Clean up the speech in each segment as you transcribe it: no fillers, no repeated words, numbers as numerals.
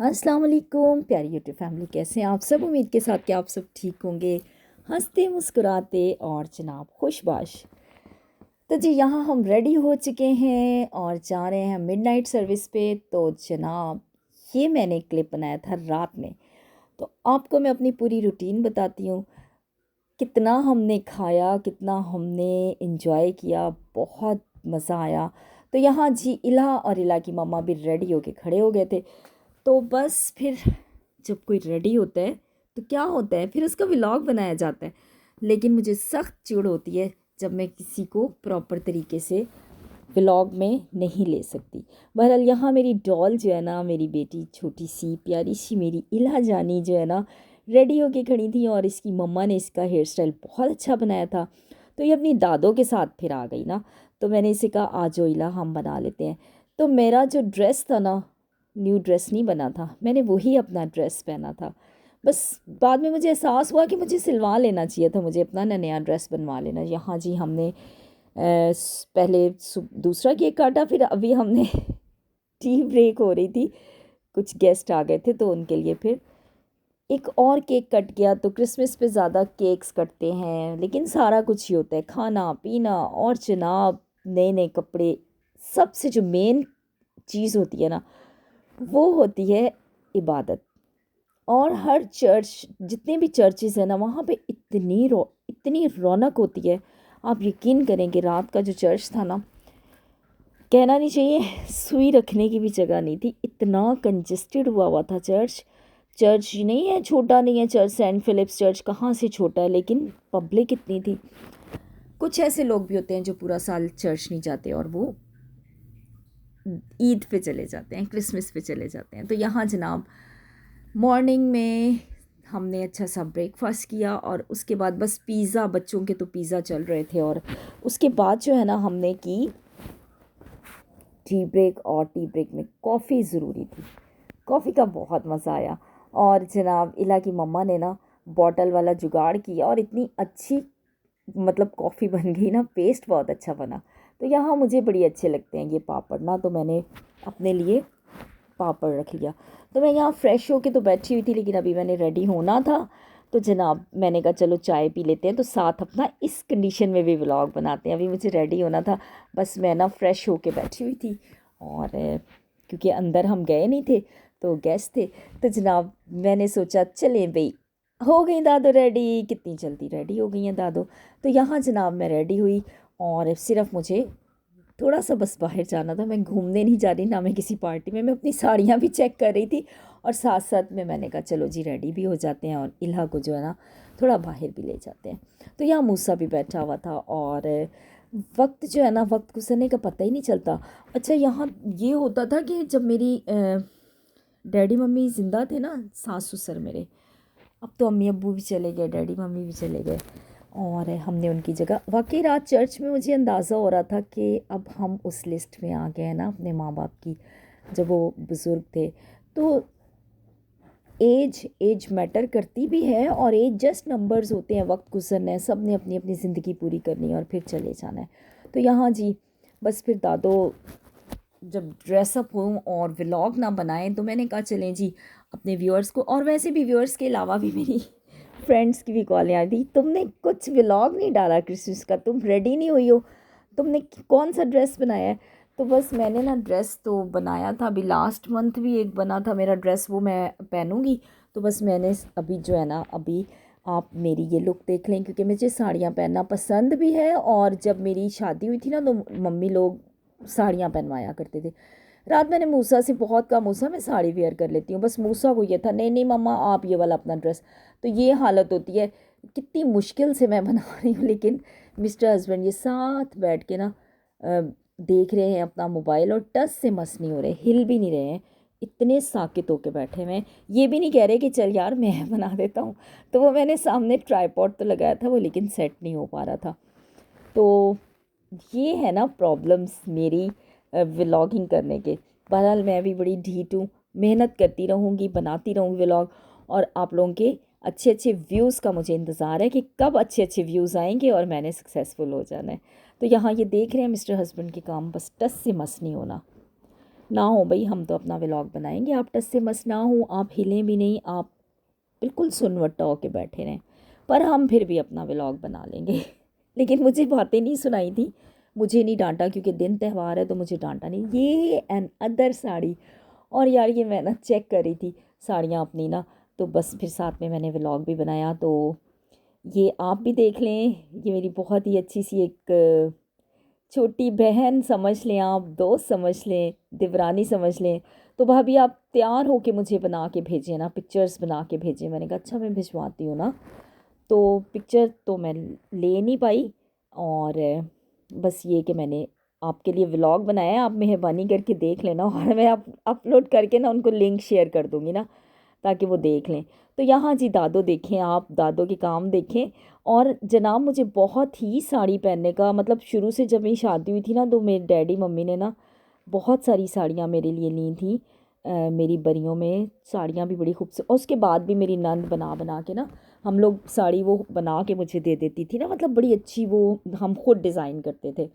अस्सलाम वालेकुम प्यारी यूट्यूब फैमिली, कैसे हैं आप सब। उम्मीद के साथ कि आप सब ठीक होंगे, हंसते मुस्कुराते और जनाब खुशबाश। तो जी यहाँ हम रेडी हो चुके हैं और जा रहे हैं मिडनाइट सर्विस पे। तो जनाब ये मैंने क्लिप बनाया था रात में, तो आपको मैं अपनी पूरी रूटीन बताती हूँ। कितना हमने खाया, कितना हमने इंजॉय किया, बहुत मज़ा आया। तो यहाँ जी इला और इला की मम्मा भी रेडी होके खड़े हो गए थे। तो बस फिर जब कोई रेडी होता है तो क्या होता है, फिर उसका व्लॉग बनाया जाता है। लेकिन मुझे सख्त चिढ़ होती है जब मैं किसी को प्रॉपर तरीके से व्लॉग में नहीं ले सकती। बहरहाल यहाँ मेरी डॉल जो है ना, मेरी बेटी छोटी सी प्यारी सी मेरी इला जानी जो है ना, रेडी होके खड़ी थी और इसकी मम्मा ने इसका हेयर स्टाइल बहुत अच्छा बनाया था। तो ये अपनी दादों के साथ फिर आ गई ना, तो मैंने इसे कहा आ जाओ इला हम बना लेते हैं। तो मेरा जो ड्रेस था ना, न्यू ड्रेस नहीं बना था, मैंने वही अपना ड्रेस पहना था। बस बाद में मुझे एहसास हुआ कि मुझे सिलवा लेना चाहिए था, मुझे अपना नया ड्रेस बनवा लेना। यहाँ जी हमने पहले दूसरा केक काटा, फिर अभी हमने टी ब्रेक हो रही थी, कुछ गेस्ट आ गए थे तो उनके लिए फिर एक और केक कट गया। तो क्रिसमस पे ज़्यादा केक्स कटते हैं, लेकिन सारा कुछ ही होता है, खाना पीना और जनाब नए नए कपड़े। सबसे जो मेन चीज़ होती है ना, वो होती है इबादत। और हर चर्च, जितने भी चर्चेज़ हैं ना, वहाँ पे इतनी रौनक होती है। आप यकीन करेंगे रात का जो चर्च था ना, कहना नहीं चाहिए, सुई रखने की भी जगह नहीं थी, इतना कंजेस्टेड हुआ हुआ था चर्च। चर्च नहीं है, छोटा नहीं है चर्च, सेंट फिलिप्स चर्च कहाँ से छोटा है, लेकिन पब्लिक इतनी थी। कुछ ऐसे लोग भी होते हैं जो पूरा साल चर्च नहीं जाते और वो ईद पे चले जाते हैं, क्रिसमस पे चले जाते हैं। तो यहाँ जनाब मॉर्निंग में हमने अच्छा सा ब्रेकफास्ट किया और उसके बाद बस पिज़्ज़ा, बच्चों के तो पिज़्ज़ा चल रहे थे। और उसके बाद जो है ना, हमने की टी ब्रेक, और टी ब्रेक में कॉफ़ी ज़रूरी थी। कॉफ़ी का बहुत मज़ा आया। और जनाब इला की मम्मा ने ना बॉटल वाला जुगाड़ किया और इतनी अच्छी मतलब कॉफ़ी बन गई ना, पेस्ट बहुत अच्छा बना। तो यहाँ मुझे बड़ी अच्छे लगते हैं ये पापड़ ना, तो मैंने अपने लिए पापड़ रख लिया। तो मैं यहाँ फ़्रेश होके तो बैठी हुई थी, लेकिन अभी मैंने रेडी होना था। तो जनाब मैंने कहा चलो चाय पी लेते हैं, तो साथ अपना इस कंडीशन में भी व्लॉग बनाते हैं। अभी मुझे रेडी होना था, बस मैं ना फ़्रेश होके बैठी हुई थी। और क्योंकि अंदर हम गए नहीं थे तो गेस्ट थे, तो जनाब मैंने सोचा चलें भाई, हो गई दादो रेडी, कितनी जल्दी रेडी हो गई हैं दादो। तो यहाँ जनाब मैं रेडी हुई और सिर्फ मुझे थोड़ा सा बस बाहर जाना था। मैं घूमने नहीं जा रही ना, मैं किसी पार्टी में, मैं अपनी साड़ियाँ भी चेक कर रही थी और साथ साथ में मैंने कहा चलो जी रेडी भी हो जाते हैं और इल्हा को जो है ना थोड़ा बाहर भी ले जाते हैं। तो यहाँ मूसा भी बैठा हुआ था और वक्त जो है ना, वक्त गुजरने का पता ही नहीं चलता। अच्छा यहाँ ये होता था कि जब मेरी डैडी मम्मी ज़िंदा थे ना, सास ससुर मेरे, अब तो अम्मी अब्बू भी चले गए, डैडी मम्मी भी चले गए और हमने उनकी जगह, वाकई रात चर्च में मुझे अंदाज़ा हो रहा था कि अब हम उस लिस्ट में आ गए हैं ना अपने माँ बाप की, जब वो बुज़ुर्ग थे। तो एज मैटर करती भी है और एज जस्ट नंबर्स होते हैं, वक्त गुजरना है, सब ने अपनी अपनी ज़िंदगी पूरी करनी है और फिर चले जाना है। तो यहाँ जी बस फिर दादो जब ड्रेसअप हों और व्लॉग ना बनाएं, तो मैंने कहा चलें जी अपने व्यूअर्स को, और वैसे भी व्यूअर्स के अलावा भी मेरी फ्रेंड्स की भी कॉलें आई थी, तुमने कुछ व्लॉग नहीं डाला क्रिसमस का, तुम रेडी नहीं हुई हो, तुमने कौन सा ड्रेस बनाया है। तो बस मैंने ना ड्रेस तो बनाया था, अभी लास्ट मंथ भी एक बना था मेरा ड्रेस, वो मैं पहनूंगी। तो बस मैंने अभी जो है ना, अभी आप मेरी ये लुक देख लें, क्योंकि मुझे साड़ियाँ पहनना पसंद भी है। और जब मेरी शादी हुई थी ना, तो मम्मी लोग साड़ियाँ पहनवाया करते थे। रात मैंने मूसा से बहुत कहा, मूसा मैं साड़ी वेयर कर लेती हूँ, बस मूसा को ये था नहीं नहीं मम्मा आप ये वाला अपना ड्रेस। तो ये हालत होती है, कितनी मुश्किल से मैं बना रही हूँ, लेकिन मिस्टर हस्बैंड ये साथ बैठ के ना देख रहे हैं अपना मोबाइल और टस से मस नहीं हो रहे, हिल भी नहीं रहे हैं, इतने साकित होके बैठे हुए हैं। ये भी नहीं कह रहे कि चल यार मैं बना देता हूँ। तो वो मैंने सामने ट्राईपॉड तो लगाया था वो, लेकिन सेट नहीं हो पा रहा था। तो ये है ना प्रॉब्लम्स मेरी व्लॉगिंग करने के। बहरहाल मैं भी बड़ी ढीठ हूँ, मेहनत करती रहूँगी, बनाती रहूँगी व्लॉग, और आप लोगों के अच्छे अच्छे व्यूज़ का मुझे इंतज़ार है कि कब अच्छे अच्छे व्यूज़ आएंगे और मैंने सक्सेसफुल हो जाना है। तो यहाँ ये देख रहे हैं मिस्टर हस्बैंड के काम, बस टस से मस नहीं होना। ना हो भाई, हम तो अपना व्लॉग बनाएंगे, आप टस से मस ना हो, आप हिलें भी नहीं, आप बिल्कुल सुनवट्टा होके बैठे रहें, पर हम फिर भी अपना व्लॉग बना लेंगे। लेकिन मुझे बातें नहीं सुनाई थी, मुझे नहीं डांटा, क्योंकि दिन त्यौहार है तो मुझे डांटा नहीं। ये एन अदर साड़ी, और यार ये मैं ना चेक कर रही थी साड़ियाँ अपनी ना, तो बस फिर साथ में मैंने व्लॉग भी बनाया। तो ये आप भी देख लें, ये मेरी बहुत ही अच्छी सी एक छोटी बहन समझ लें, आप दोस्त समझ लें, देवरानी समझ लें। तो भाभी आप तैयार हो के मुझे बना के भेजें ना, पिक्चर्स बना के भेजें। मैंने कहा अच्छा मैं भिजवाती हूँ ना। तो पिक्चर तो मैं ले नहीं पाई, और बस ये कि मैंने आपके लिए व्लॉग बनाया है, आप मेहरबानी करके देख लेना, और मैं आप अपलोड करके ना उनको लिंक शेयर कर दूँगी ना, ताकि वो देख लें। तो यहाँ जी दादो देखें, आप दादो के काम देखें। और जनाब मुझे बहुत ही साड़ी पहनने का, मतलब शुरू से जब मेरी शादी हुई थी ना, तो मेरे डैडी मम्मी ने ना बहुत सारी साड़ियाँ मेरे लिए ली थी। मेरी बरियों में साड़ियाँ भी बड़ी खूबसूरत, और उसके बाद भी मेरी नंद बना बना के ना, हम लोग साड़ी वो बना के मुझे दे देती थी ना, मतलब बड़ी अच्छी, वो हम खुद डिज़ाइन करते थे।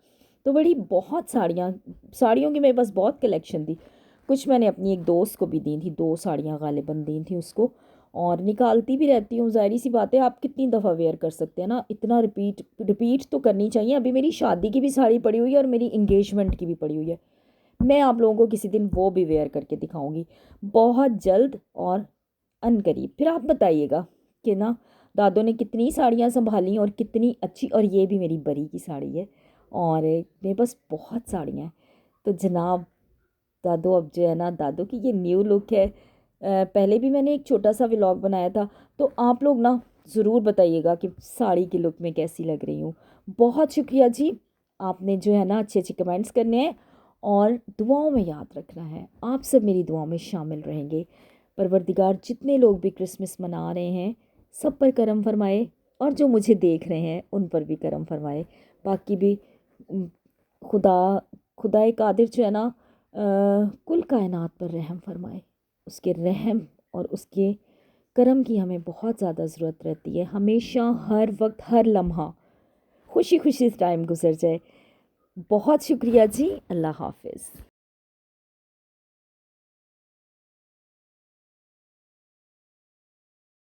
तो बड़ी बहुत साड़ियाँ, साड़ियों की मेरे पास बहुत कलेक्शन थी। कुछ मैंने अपनी एक दोस्त को भी दी थी, 2 साड़ियाँ गालिबन दी थी उसको, और निकालती भी रहती हूँ। ज़ाहिर सी बात है, आप कितनी दफ़ा वेयर कर सकते हैं ना, इतना रिपीट रिपीट तो करनी चाहिए। अभी मेरी शादी की भी साड़ी पड़ी हुई है और मेरी इंगेजमेंट की भी पड़ी हुई है, मैं आप लोगों को किसी दिन वो भी वेयर करके दिखाऊंगी बहुत जल्द और अनकरीब। फिर आप बताइएगा कि ना दादो ने कितनी साड़ियाँ संभाली और कितनी अच्छी, और ये भी मेरी बरी की साड़ी है, और मेरे पास बहुत साड़ियाँ हैं। तो जनाब दादो अब जो है ना, दादो की ये न्यू लुक है। पहले भी मैंने एक छोटा सा व्लॉग बनाया था, तो आप लोग ना ज़रूर बताइएगा कि साड़ी की लुक में कैसी लग रही हूँ। बहुत शुक्रिया जी, आपने जो है ना अच्छे अच्छे कमेंट्स करने हैं, और दुआओं में याद रखना है। आप सब मेरी दुआओं में शामिल रहेंगे। परवरदिगार जितने लोग भी क्रिसमस मना रहे हैं, सब पर करम फरमाए, और जो मुझे देख रहे हैं उन पर भी करम फरमाए। बाकी भी उम, खुदा खुदाए कादिर जो है ना, कुल कायनात पर रहम फरमाए। उसके रहम और उसके करम की हमें बहुत ज़्यादा ज़रूरत रहती है। हमेशा, हर वक्त, हर लम्हा खुशी खुशी टाइम गुजर जाए। बहुत शुक्रिया जी, अल्लाह हाफिज़।